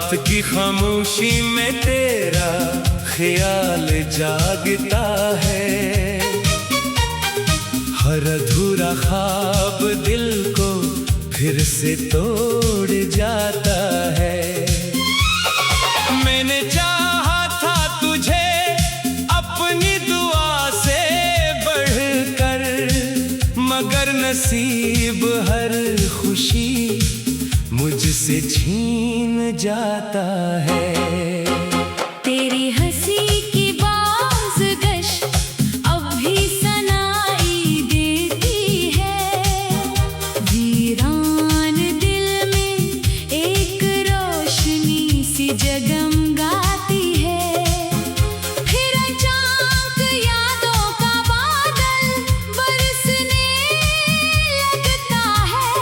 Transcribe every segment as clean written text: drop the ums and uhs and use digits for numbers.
रात की खामोशी में तेरा ख्याल जागता है। हर अधूरा ख्वाब दिल को फिर से तोड़ जाता है। मैंने चाहा था तुझे अपनी दुआ से बढ़कर, मगर नसीब हर खुशी मुझसे छीन जाता है। तेरी हंसी की बाज़गश अब भी सनाई देती है। वीरान दिल में एक रोशनी सी जगमगाती है। फिर अचानक यादों का बादल बरसने लगता है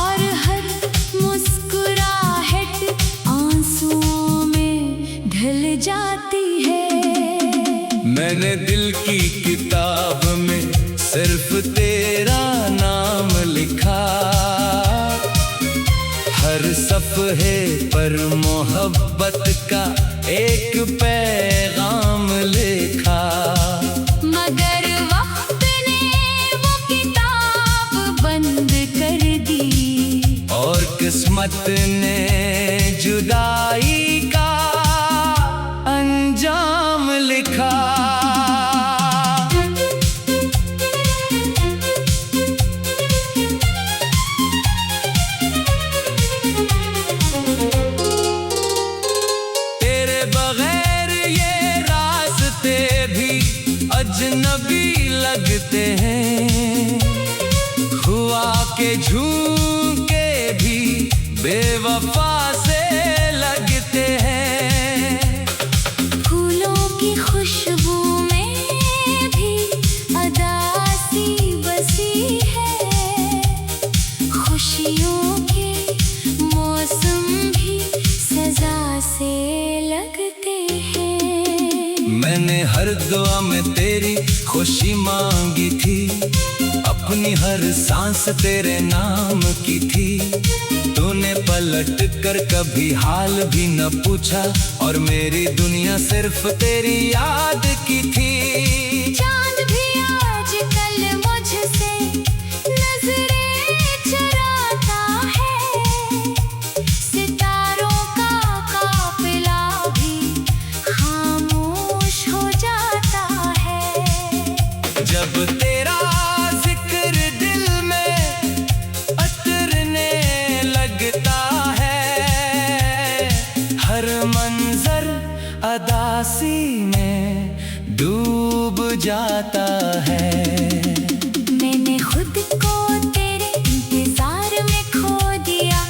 और हर मुस्कुराहट आंसुओं में ढल जाती है। मैंने दिल की किताब में सिर्फ तेरा नाम लिखा, हर सफ़हे पर मोहब्बत का एक पैगाम लिखा। मगर वक्त ने वो किताब बंद कर दी और किस्मत ने जुदाई का अंजाम लिखा। तेरे बगैर ये रास्ते भी अजनबी लगते हैं। हुआ के झूके भी बेवफा से लगते हैं। फूलों की खुशबू में भी अदासी बसी है। खुशियों के मौसम भी सजा से लगते हैं। मैंने हर दुआ में तेरी खुशी मांगी थी, अपनी हर सांस तेरे नाम की थी। तूने पलट कर कभी हाल भी न पूछा और मेरी दुनिया सिर्फ तेरी याद की थी। चांद भी आजकल मुझसे नजरें चुराता है। सितारों का काफिला भी खामोश हो जाता है। जब तेरा जिक्र दिल में अतरने लगता है, हर मंजर अदासी में डूब जाता है। मैंने खुद को तेरे इंतजार में खो दिया,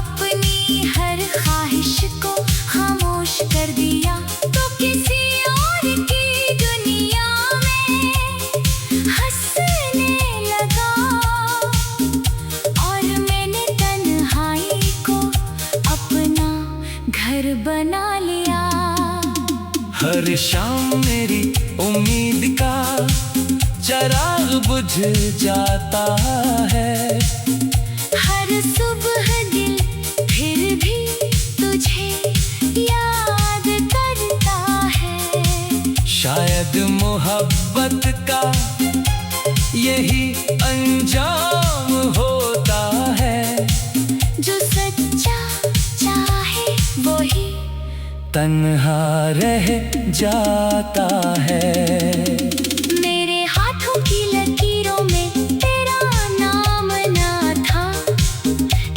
अपनी हर ख्वाहिश को खामोश कर दिया। तो किसी और की दुनिया में हंसने लगा और मैंने तन्हाई को अपना घर बना लिया। हर शाम मेरी उम्मीद का चराग बुझ जाता है। हर सुबह दिल फिर भी तुझे याद करता है। शायद मोहब्बत का यही अंजाम होता है। जो सच्चा चाहे वही तन्हा रह जाता है। मेरे हाथों की लकीरों में तेरा नाम ना था,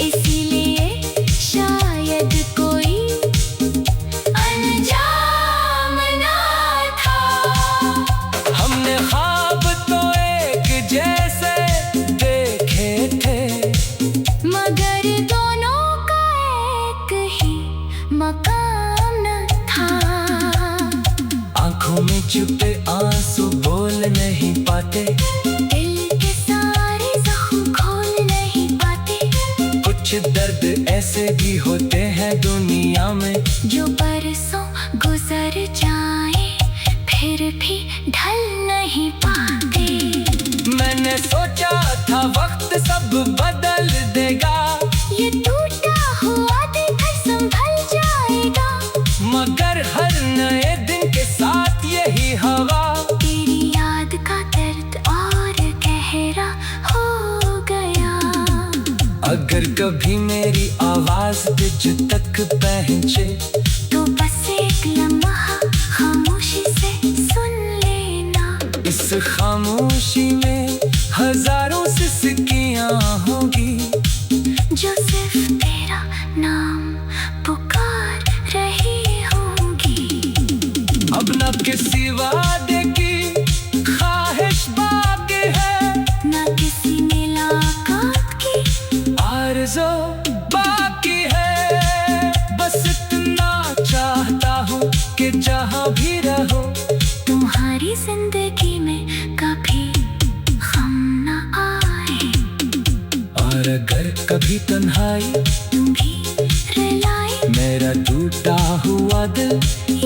इसीलिए शायद कोई अंजाम ना था। हमने ख्वाब तो एक जैसे देखे थे, मगर दोनों का एक ही मकाम न था। आंखों में छुपे आंसू बोल नहीं पाते, दिल के सारे जख्म खोल नहीं पाते। कुछ दर्द ऐसे भी होते हैं दुनिया में जो बरसों गुजर जाए फिर भी ढल नहीं पाते। मैंने सोचा था वक्त सब बदल देगा, ये टूटा हुआ दिल संभल अगर कभी मेरी आवाज तुझ तक पहुंचे तो बस एक लम्हा खामोशी से सुन लेना। इस खामोशी में हजारों सिसकियां होंगी जो सिर्फ तेरा नाम पुकार रही होंगी। अब न किसी वादे की ख्वाहिश बाकी है, न किसी मुलाकात की आरज़ू बाकी है। बस इतना चाहता हूँ कि जहाँ भी रहो तुम्हारी जिंदगी में कभी गम न आए। और अगर कभी तन्हाई तुम भी रुलाए, मेरा टूटा हुआ दिल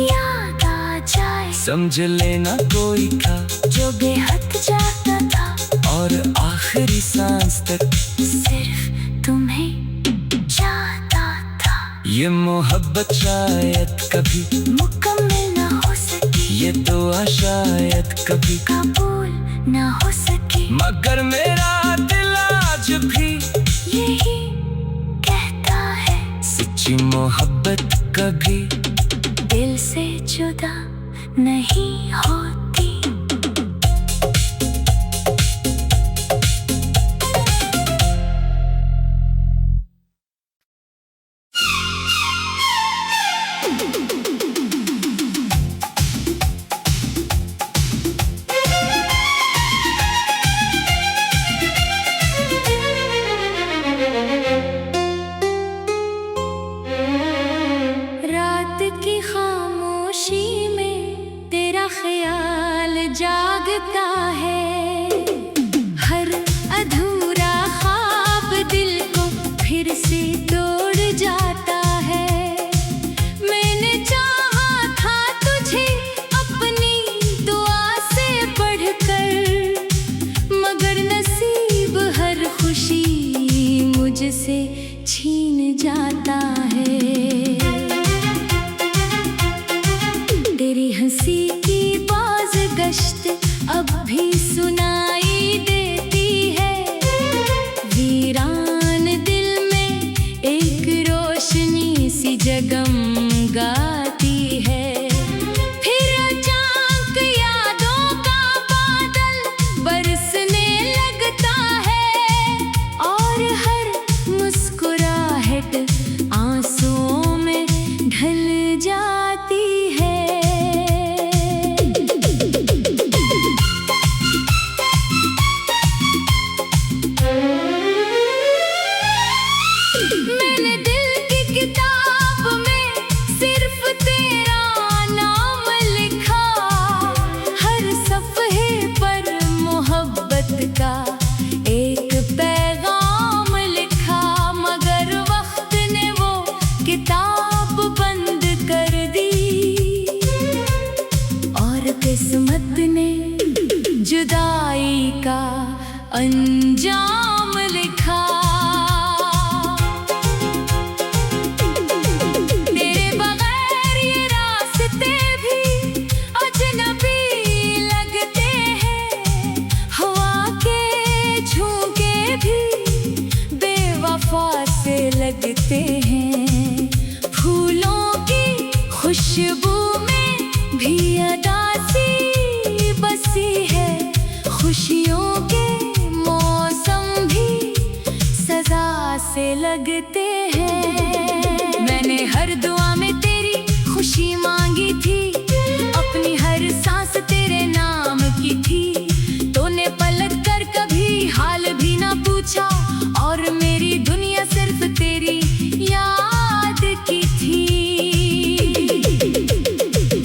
याद आ जाए। समझ लेना कोई था जो बेहद जाता था और आखिरी सांस तक सिर्फ तुम्हें चाहता था। ये मोहब्बत शायद कभी मुकम्मल न हो सकी, ये दुआ शायद कभी कबूल न हो सकी, मगर मेरा दिल आज भी यही कहता है सच्ची मोहब्बत कभी दिल से जुदा नहीं होती। रात की खामोशी में तेरा ख्याल जागता है। हर अधूरा ख्वाब दिल को फिर से तोड़ जाता है। मैंने चाहा था तुझे अपनी दुआ से बढ़कर, मगर नसीब हर खुशी मुझसे छीन जाता है। तेरी हंसी की बाज गश्त अब भी सुनाई देती है। वीरान दिल में एक रोशनी सी जगमगाती है। फिर अचानक यादों का बादल बरसने लगता है और हर मुस्कुराहट आंसुओं में ढल जाती है। मैंने दिल की किताब में सिर्फ तेरा नाम लिखा, हर सफ़हे पर मोहब्बत का एक पैगाम लिखा, मगर वक्त ने वो किताब बंद कर दी और किस्मत ने जुदाई का अंजाम लिखा। तेरे बगैर ये रास्ते भी अजनबी लगते हैं। हवा के झोंके भी बेवफा से लगते हैं। फूलों की खुशबू में भी अदासी बसी है। खुशियों के मौसम भी सजा से लगते हैं। मैंने हर दुआ में तेरी खुशी मांगी थी, अपनी हर सांस तेरे नाम की थी। तूने पलट कर कभी हाल भी ना पूछा और मेरी दुनिया सिर्फ तेरी याद की थी।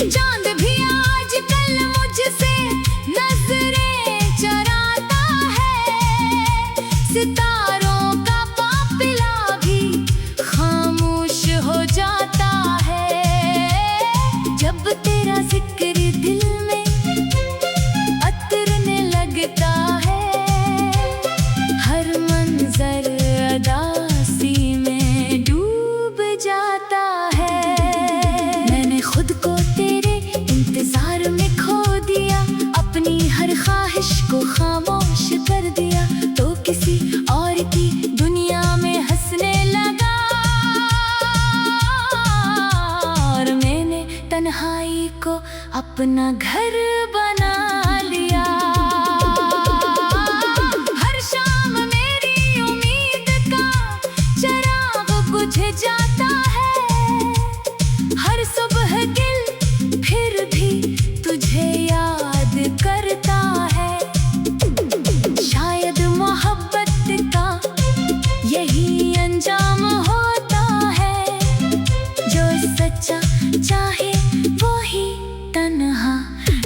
चांद भी आजकल मुझसे नजरें चराता है। सितारों का काफिला भी खामोश हो जाता है। जब तेरा जिक्र दिल में अतरने लगता है, हर मंजर अदासी में डूब जाता है। मैंने खुद को तेरे इंतजार में खो दिया, अपनी हर ख्वाहिश को खामोश कर दिया। तो किसी और की दुनिया में अपना घर बना लिया। हर शाम मेरी उम्मीद का चिराग बुझ जाता है। हर सुबह दिल फिर भी तुझे याद करता है। शायद मोहब्बत का यही अंजाम होता है। जो सच्चा चाहे वही तन्हा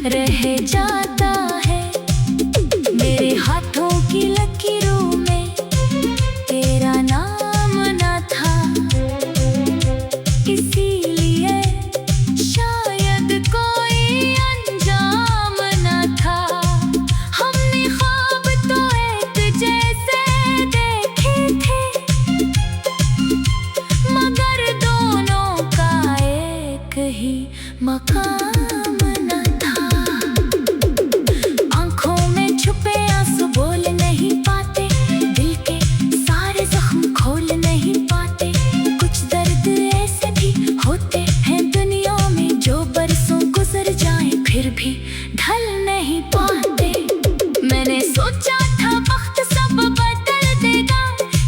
रह जाता है। मेरे हाथों की लकीरों में तेरा नाम न था, इसीलिए शायद कोई अंजाम न था। हमने ख्वाब तो एक जैसे देखे थे, मगर दोनों का एक ही मकाम न था। आंखों में छुपे आंसू बोल नहीं पाते, दिल के सारे जख्म खोल नहीं पाते। कुछ दर्द ऐसे भी होते हैं दुनिया में जो बरसों गुजर जाए फिर भी ढल नहीं पाते। मैंने सोचा था वक्त सब बदल देगा,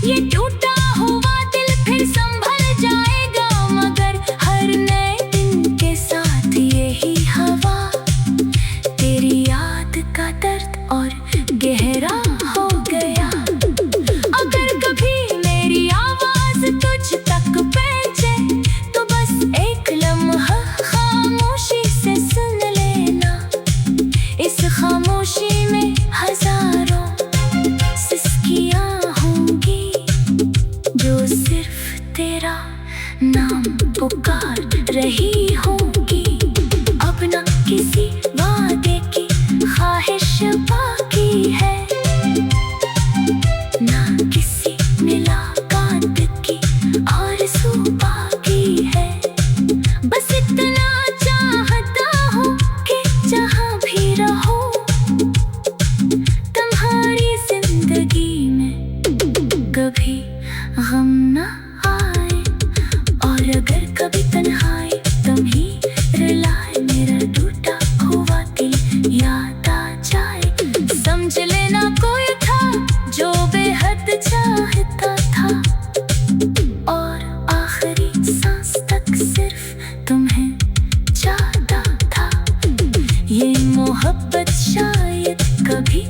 ये टूटा हुआ दिल फिर संभल जाएगा। मगर हर नए दिन के साथ यही हवा, तेरी याद का दर्द और गहरा हो गया। अगर कभी मेरी आवाज तुझ तक पहुंचे तो बस एक लम्हा खामोशी से सुन लेना। इस खामोशी में हजारों सिसकियां होंगी जो सिर्फ तेरा नाम पुकार रही होंगी। अब ना किसी वादे की ख्वाहिश बाकी है, ना किसी मुलाकात की आरज़ू बाकी है। बस इतना चाहता हूँ कि जहाँ भी रहो तुम्हारी जिंदगी में कभी गम न आए। और अगर कभी तन्हाई तुम्ही रुलाए, मेरा टूटा हुआ दिल याद आ जाए। समझ लेना कोई था जो बेहद चाहता था, और आखिरी सांस तक सिर्फ तुम्हें चाहता था। ये मोहब्बत शायद कभी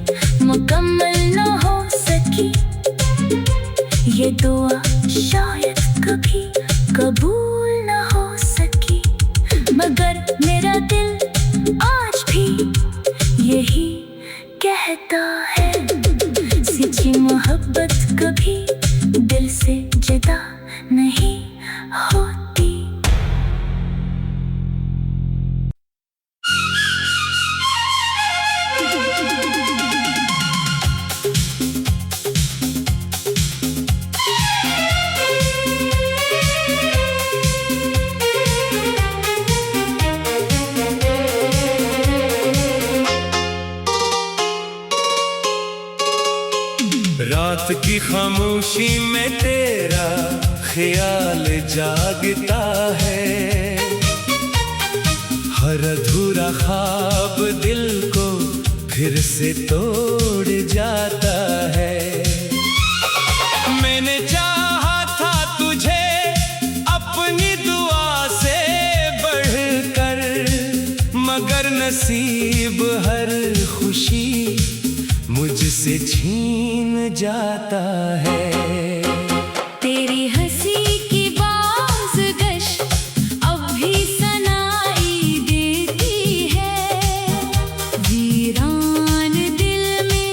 मुकम्मल न हो सकी, ये दुआ शायद कभी कबूल न हो सकी। मगर मेरा दिल आज भी यही कहता है, सच्ची मोहब्बत कभी दिल से जुदा नहीं होती। रात की खामोशी में तेरा ख्याल जागता है। हर अधूरा ख्वाब दिल को फिर से तोड़ जाता है। मैंने चाहा था तुझे अपनी दुआ से बढ़कर, मगर नसीब हर खुशी मुझसे छीन जाता है। तेरी हंसी की बाज़गश अब भी सनाई देती है। वीरान दिल में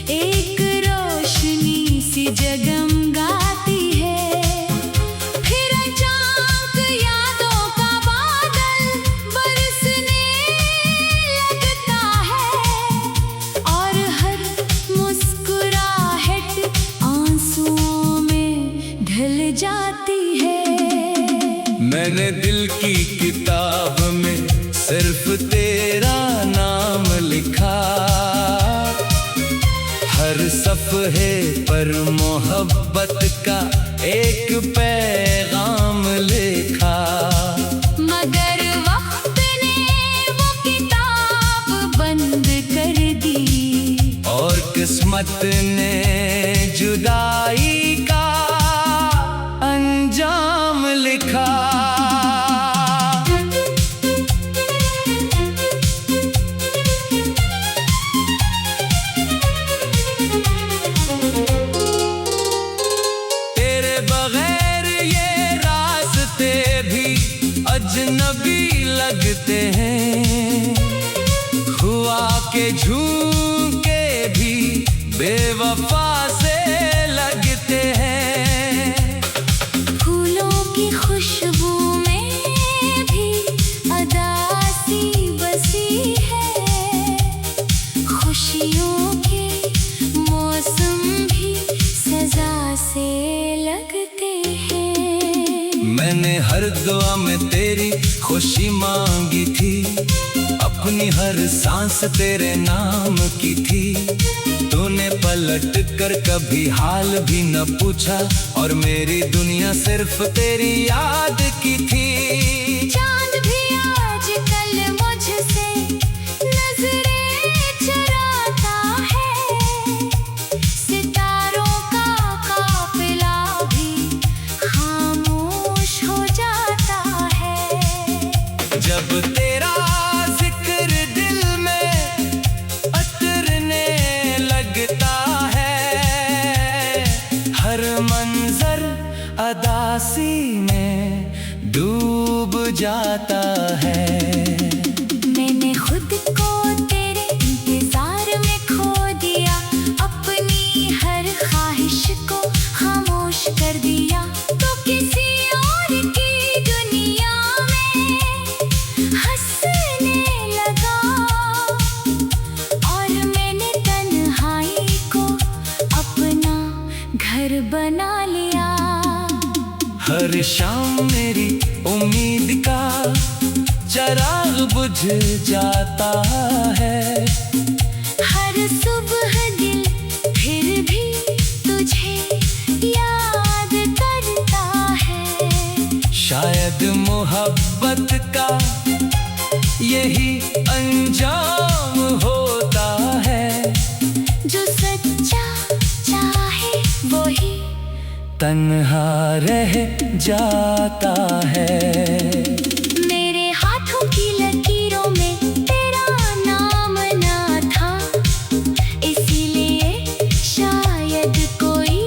एक रोशनी सी जगमगाती है। फिर अचानक यादों का बादल बरसने लगता है, और हर मुस्कुराहट आंसुओं में ढल जाती है। मैंने दिल की किताब में सिर्फ तेरा नाम लिखा, हर सफ़हे पर मोहब्बत का एक पैगाम लिखा। मगर वक्त ने वो किताब किस्मत ने जुदाई का अंजाम लिखा। तेरे बगैर ये रास्ते भी अजनबी लगते हैं, हुआ के झूके भी बेवफा से लगते हैं। फूलों की खुशबू में भी अदासी बसी है, खुशियों के मौसम भी सजा से लगते हैं। मैंने हर दुआ में तेरी खुशी मांगी थी, अपनी हर सांस तेरे नाम की थी। तूने पलट कर कभी हाल भी न पूछा, और मेरी दुनिया सिर्फ तेरी याद की थी। चांद भी आजकल मुझसे नजरें चुराता है, सितारों का काफिला भी खामोश हो जाता है। जब तेरा जिक्र दिल में अतरने लगता है, हर मंजर अदासी में डूब जाता है। मैंने खुद को तेरे इंतजार में खो दिया, अपनी हर ख्वाहिश को खामोश कर दिया। तो किसी और की दुनिया में हंसने लगा, और मैंने तन्हाई को अपना घर बना लिया। हर शाम मेरी उम्मीद का चराग बुझ जाता है, हर सुबह दिल फिर भी तुझे याद करता है। शायद मोहब्बत का यही अंजाम होता है, जो सच्चा चाहे वही तन्हा रह जाता है। मेरे हाथों की लकीरों में तेरा नाम ना था, इसीलिए शायद कोई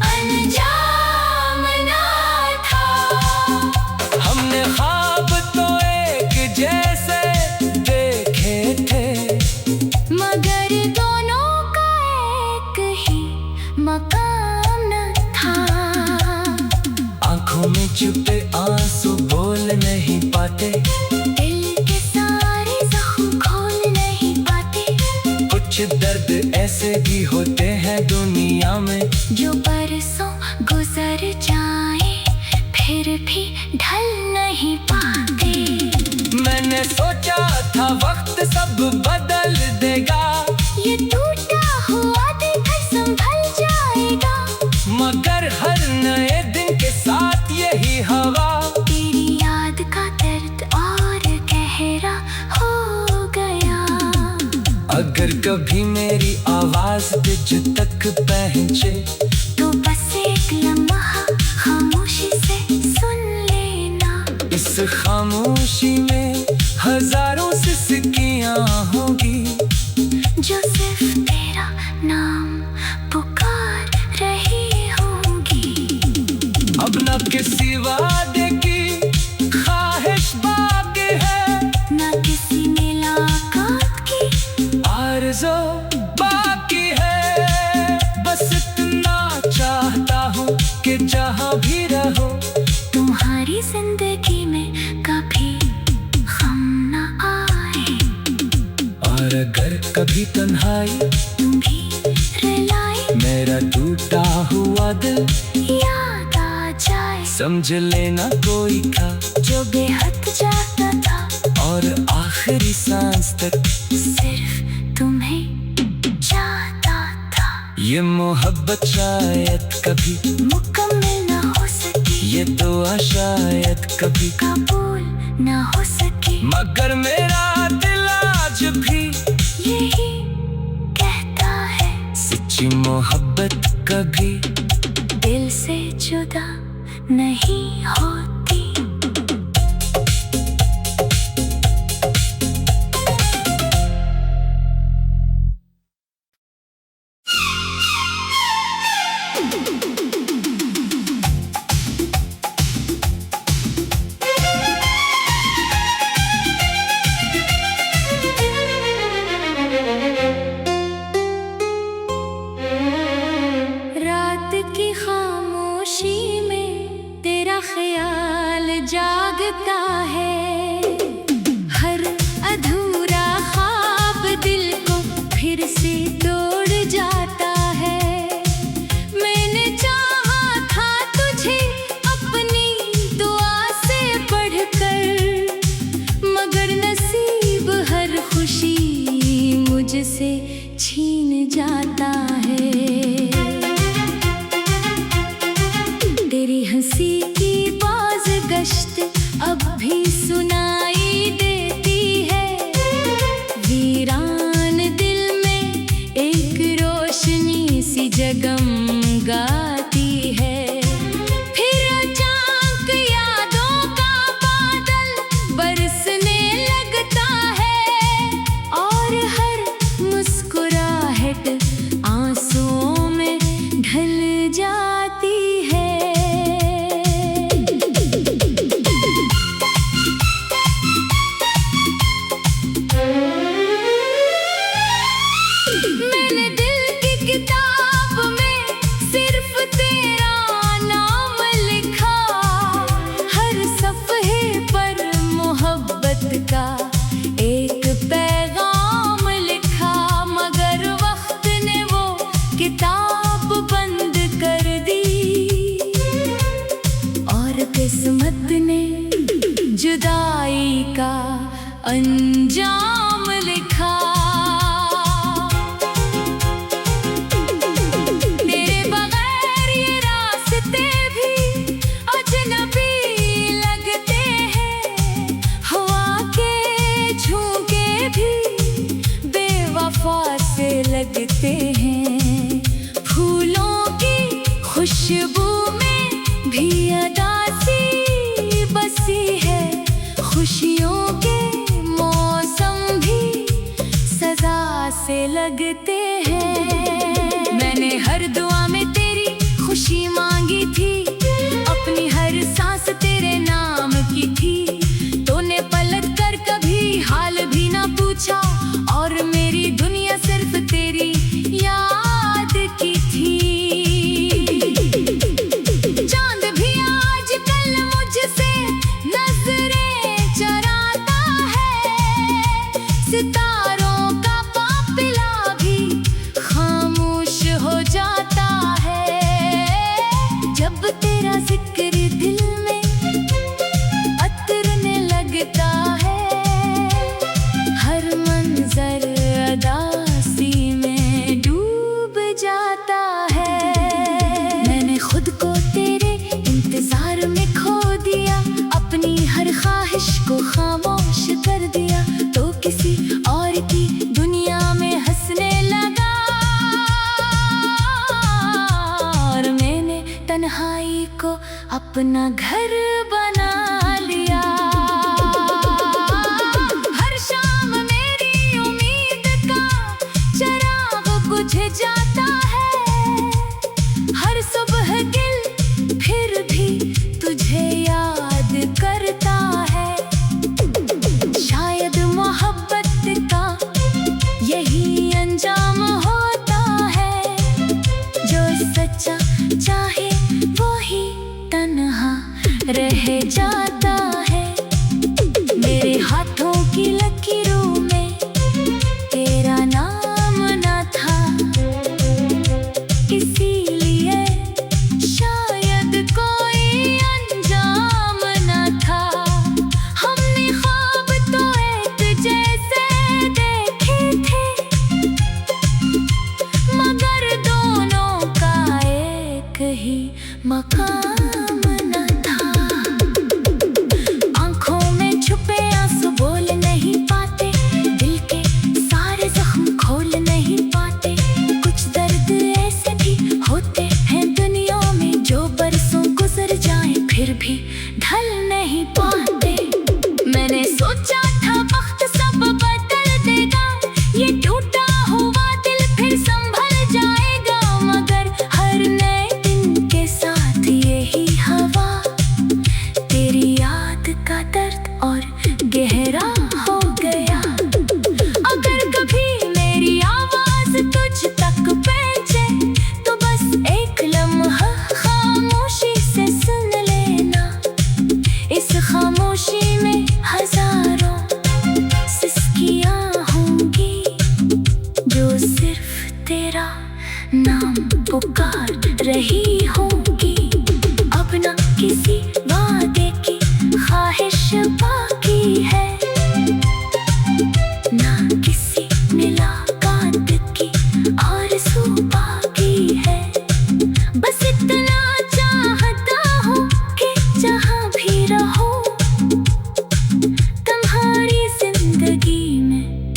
अंजाम ना था। हमने ख्वाब तो एक जैसे देखे थे, मगर दोनों का एक ही मकाम न था। आंखों में छुपे आंसू बोल नहीं पाते, दिल के सारे जख्म खोल नहीं पाते। कुछ दर्द ऐसे भी होते हैं दुनिया में, जो बरसों गुजर जाए फिर भी ढल नहीं पाते। मैंने सोचा था वक्त सब बदल देगा, ये टूटा हुआ देखकर संभल जाएगा, मगर हर नए दिन के साथ यही हवा। तेरी याद का दर्द और गहरा हो गया। अगर कभी मेरी आवाज तुझ तक पहुंचे, तो बस एक लम्हा खामोशी से सुन लेना। इस खामोशी में हजारों सिसकियां होंगी, जो सिर्फ तेरा नाम पुकार रही होंगी। अब न किसी वादे की ख्वाहिश बाकी है, न किसी मुलाकात की आरज़ू बाकी है। बस इतना चाहता हूँ कि जहाँ भी रहो, तुम्हारी जिंदगी में कभी गम न आए। और अगर कभी तन्हाई तुम भी रुलाए, मेरा टूटा हुआ दिल याद आ जाए। समझ लेना कोई था जो बेहद जाता था, और आखिरी सांस तक सिर्फ तुम्हें चाहता था। ये मोहब्बत शायद कभी मुकम्मल न हो सकी, ये दुआ शायद कभी कबूल न हो सकी, मगर मेरा दिल आज भी यही कहता खुशी मोहब्बत कभी दिल से जुदा नहीं होती। रात की खामोशी में तेरा ख्याल जागता है। हर अधूरा ख्वाब दिल को फिर से तोड़ जाता है। मैंने चाहा था तुझे अपनी दुआ से पढ़कर, मगर नसीब हर खुशी मुझसे छीन जाता है। तेरी हंसी की बाज़गश्त अब भी सुनाई देती है। वीरान दिल में एक रोशनी सी जगमगाती है। फिर अचानक यादों का बादल बरसने लगता है और हर मुस्कुराहट आंसुओं में ढल जाती है। मैंने दिल की किताब में सिर्फ तेरा नाम लिखा। हर सफ़हे पर मोहब्बत का एक पैगाम लिखा, मगर वक्त ने वो किताब बंद कर दी और किस्मत ने जुदाई का अंजाम लिखा। तेरे बगैर ये रास्ते भी अजनबी लगते हैं। हवा के झोंके भी बेवफा से लगते हैं। फूलों की खुशबू में भी अदासी बसी है। खुशियों के मौसम भी सजा से लगते हैं। मैंने हर दुआ में तेरी खुशी मांगी थी, अपनी हर सांस तेरे नाम की थी। तूने पलट कर कभी हाल भी ना पूछा और मेरी दुनिया सिर्फ तेरी याद की थी। चांद भी आजकल मुझसे नजरें चराता है। सितारों का काफिला भी खामोश हो जाता है। जब तेरा जिक्र दिल में अतरने लगता है, हर मंजर अदासी में डूब जाता है। मैंने खुद को तेरे इंतजार में खो दिया, अपनी हर ख्वाहिश को खामोश कर दिया, तो किसी और की दुनिया में हंसने लगा और मैंने तन्हाई को अपना घर बना लिया। हर शाम मेरी उम्मीद का चिराग बुझ जाता है। हर सुबह दिल फिर भी तुझे याद करता है। शायद मोहब्बत का यही अंजाम होता है। जो सच्चा चाहे वो ही तन्हा रह जाता है। मेरे हाथों की लकीरों में तेरा नाम ना था, इसीलिए शायद कोई अंजाम ना था। हमने ख्वाब तो एक जैसे देखे थे, मगर दोनों का एक ही मकाम न था। फिर भी ढल नहीं पाते। मैंने सोचा था वक्त सब बदल देगा, ये टूटा हुआ दिल फिर संभल जाएगा, मगर हर नए दिन के साथ यही हवा, तेरी याद का दर्द और गहरा हो गया। अगर कभी मेरी आवाज तुझ तक पहुंचे तो बस एक लम्हा खामोशी से सुन लेना। इस खामोशी में हजारों सिसकियां होंगी जो सिर्फ तेरा नाम पुकार रही होंगी। अब ना किसी वादे की ख्वाहिश बाकी है, ना किसी मुलाकात की आरज़ू बाकी है। बस इतना चाहता हूँ कि जहाँ भी रहो तुम्हारी जिंदगी में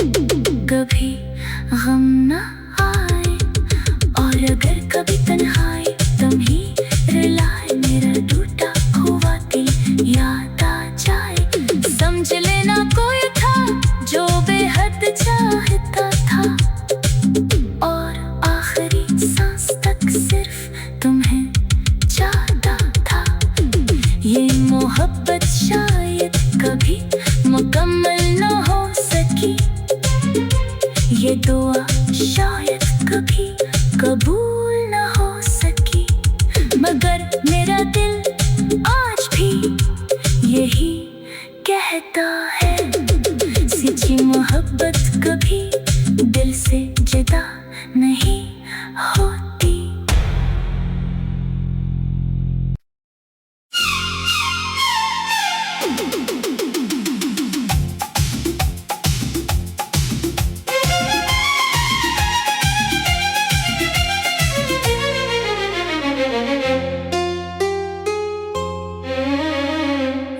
कभी गम न आए, और अगर कभी तन्हाई तुम्ही रुलाए, मेरा टूटा हुआ दिल याद आ जाए। समझ लेना कोई था जो बेहद चाहता था, और आखिरी सांस तक सिर्फ तुम्हें चाहता था। ये मोहब्बत शायद कभी मुकम्मल न हो सकी, ये दुआ शायद कभी कबूल न हो सकी, मगर मेरा दिल आज भी यही कहता है, सच्ची मोहब्बत कभी दिल से जुदा नहीं होती।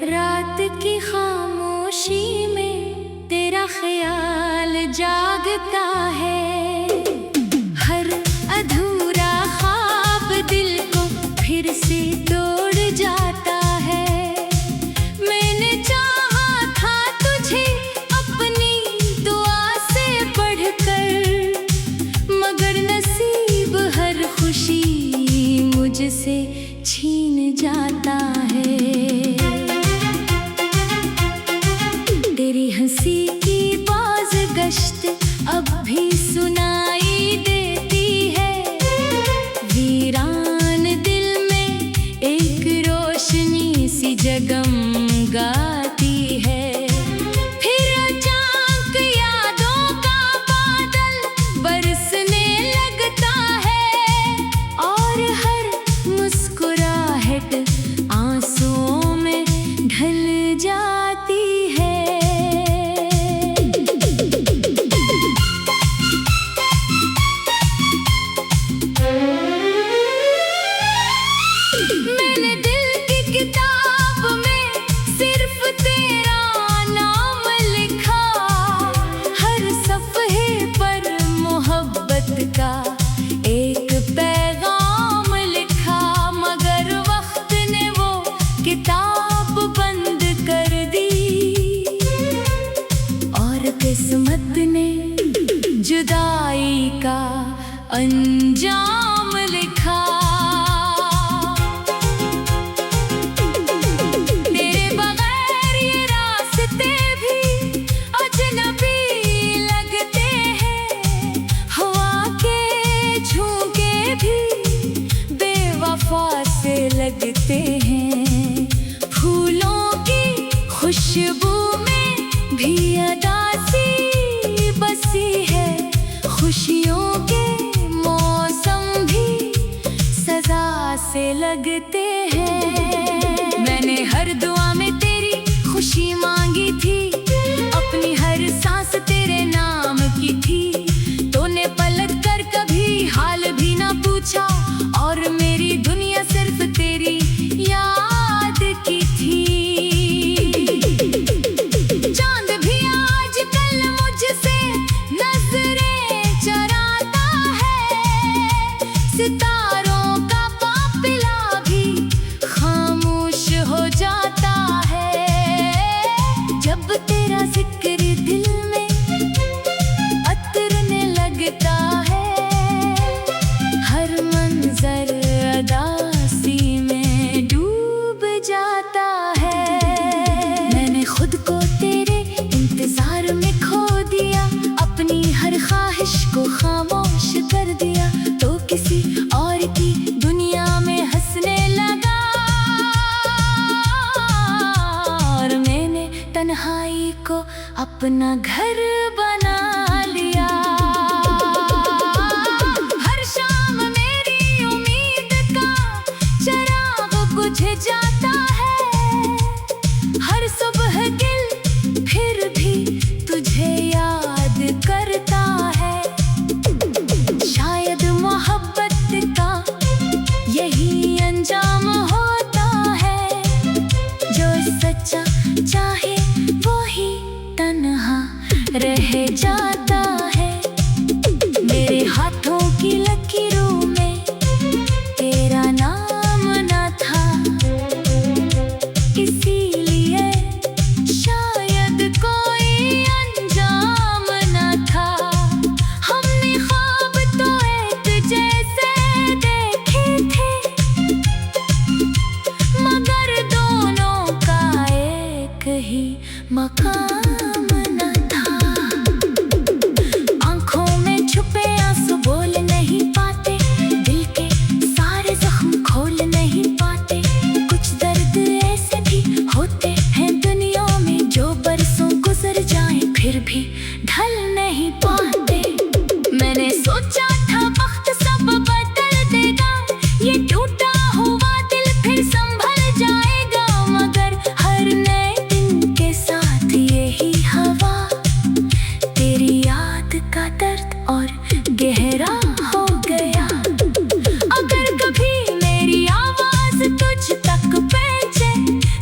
रात की खामोशी में तेरा ख्याल जागता है, हर अधूरा ख्वाब दिल को फिर से तोड़ जाता है। मैंने चाहा था तुझे अपनी दुआ से बढ़कर, मगर नसीब हर खुशी मुझसे छीन जाता है। तेरी हंसी की बाज गश्त अब भी सुनाई देती है, वीरान दिल में एक रोशनी सी जगमगाती है। फिर अचानक यादों का बादल बरसने लगता है, और हर मुस्कुराहट आंसुओं में ढल जाती है। मैंने दिल की किताब में सिर्फ तेरा नाम लिखा, हर सफ़हे पर मोहब्बत का एक पैगाम लिखा, मगर वक्त ने वो किताब बंद कर दी, और किस्मत ने जुदाई का अंजाम लिखा। तेरे बगैर ये रास्ते भी अजनबी लगते हैं, हवा के झोंके भी बेवफा से लगते हैं। फूलों की खुशबू में भी अदासी बसी है, खुशियों के मौसम भी सजा से लगते हैं। मैंने हर दुआ में तेरी खुशी मांगी थी, अपनी हर सांस तेरे नाम की थी। तूने पलट कर कभी हाल भी ना पूछा, और मेरी दुनिया सिर्फ तेरी याद की थी। चांद भी आजकल मुझसे नजरें चराता है, सितारों का काफिला भी खामोश को खामोश कर दिया तो किसी और की दुनिया में हंसने लगा। और मैंने तन्हाई को अपना घर बना लिया। हर शाम मेरी उम्मीद का चिराग बुझ जाता है। हर सुबह दिल फिर भी तुझे याद करता है। शायद मोहब्बत का यही अंजाम होता है। जो सच्चा चाहे वो ही तन्हा रह जाता है। मेरे हाथों की लकीरों में तेरा नाम न था, इसीलिए शायद कोई अंजाम न था। हमने ख्वाब तो एक जैसे देखे थे, मगर दोनों का एक ही मकाम न था। आंखों में छुपे आंसू बोल नहीं पाते, दिल के सारे जख्म खोल नहीं पाते। कुछ दर्द ऐसे भी होते हैं दुनिया में जो बरसों गुजर जाएं फिर भी ढल नहीं पाते। मैंने सोचा था वक्त सब बदल देगा, ये टूटा हुआ दिल फिर संभल जाएगा। मगर हर नए दिन के साथ यही हवा तेरी याद का दर्द और गहरा हो गया। अगर कभी मेरी आवाज तुझ तक पहुंचे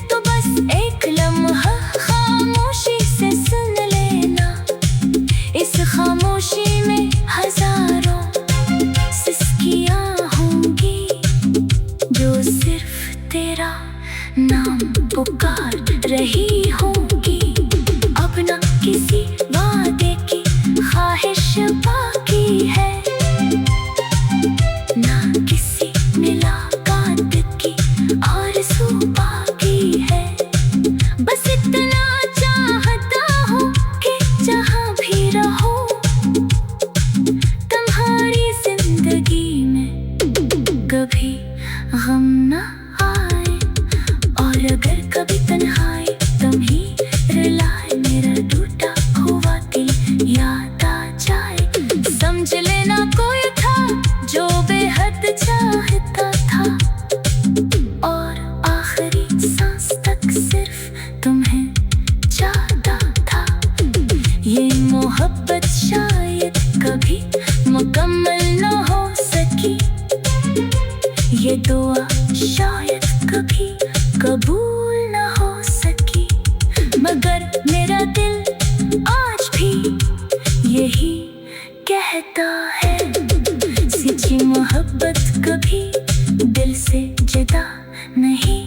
तो बस एक लम्हा खामोशी से सुन लेना। इस खामोशी में हजारों सिसकियां होंगी जो सिर्फ तेरा नाम पुकार रही होंगी। अब ना किसी वादे की ख्वाहिश बाकी है, ना किसी मुलाकात की आरज़ू बाकी है। बस इतना चाहता हूँ कि जहाँ भी रहो तुम्हारी जिंदगी में कभी गम न आए। और अगर कभी तन्हाई तुम्ही रुलाए, मेरा टूटा हुआ दिल याद आ जाए। समझ लेना कोई था जो बेहद चाहता था, और आखिरी सांस तक सिर्फ तुम्हें चाहता था। ये मोहब्बत शायद कभी मुकम्मल न हो सकी, ये दुआ शायद कभी कबूल न हो सकी। मगर मेरा दिल आज भी यही कहता है, सच्ची मोहब्बत कभी दिल से जुदा नहीं